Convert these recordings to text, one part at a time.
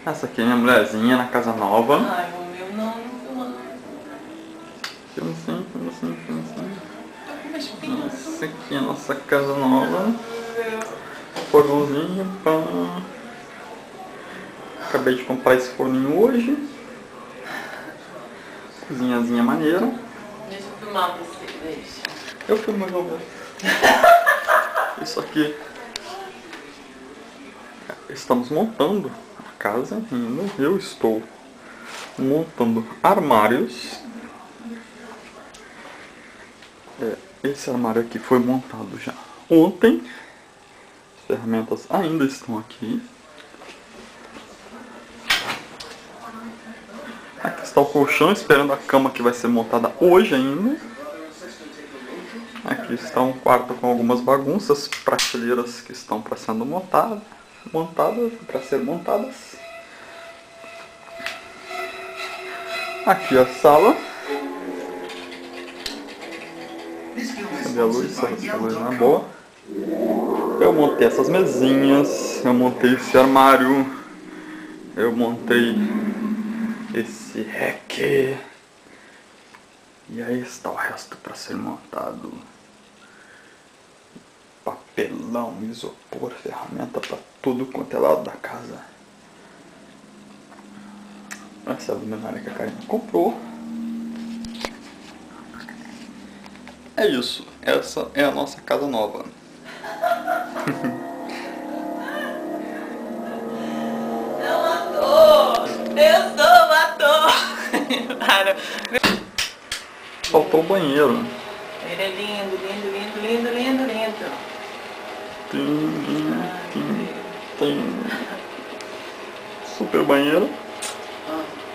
Essa aqui é minha mulherzinha na casa nova. Ai, o meu não filma. Filma sim, filma sim, filma sim. Tô com umas pinhas. Essa aqui é a nossa casa nova. Fogãozinho, pão. Acabei de comprar esse forninho hoje. Cozinhazinha maneira. Deixa eu filmar você, deixa. Eu filmo de novo. Isso aqui. Estamos montando a casa ainda. Eu estou montando armários. Esse armário aqui foi montado já ontem. As ferramentas ainda estão aqui. Aqui está o colchão esperando a cama que vai ser montada hoje ainda. Aqui está um quarto com algumas bagunças, prateleiras que estão para ser montadas, para ser montadas. Aqui a sala. Cadê a luz? A luz não é boa. Eu montei essas mesinhas, eu montei esse armário, eu montei esse rack. E aí está o resto para ser montado. Papelão, isopor, ferramenta para tudo quanto é lado da casa. Essa é a luminária que a Karina comprou. É isso, essa é a nossa casa nova. É um ator! Eu sou um ator! Para. Faltou o banheiro. Ele é lindo, lindo, lindo, lindo, lindo, lindo. Tem super banheiro.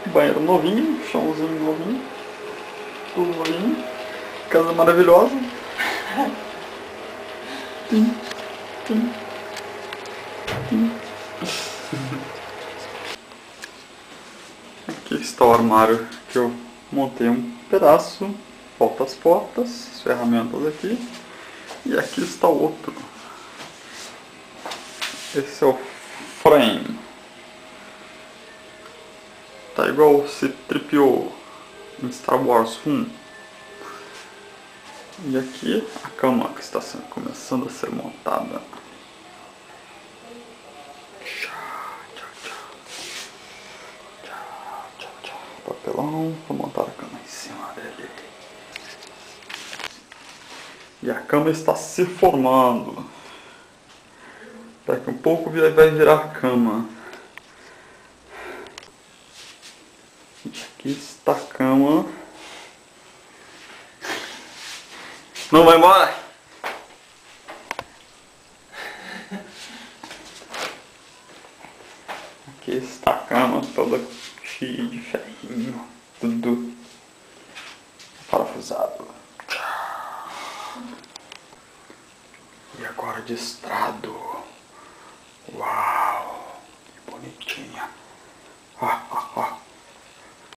Banheiro novinho, chãozinho novinho. Tudo novinho. Casa maravilhosa. Aqui está o armário que eu montei um pedaço. Falta as portas, as ferramentas aqui. E aqui está o outro. Esse é o frame. Tá igual o C-3PO em Star Wars 1. E aqui a cama que está começando a ser montada. Papelão para montar a cama em cima dele. E a cama está se formando. Daqui um pouco vai virar cama. E aqui está a cama. Não vai embora? Aqui está a cama toda cheia de ferrinho. Tudo parafusado. E agora de estrado. Uau!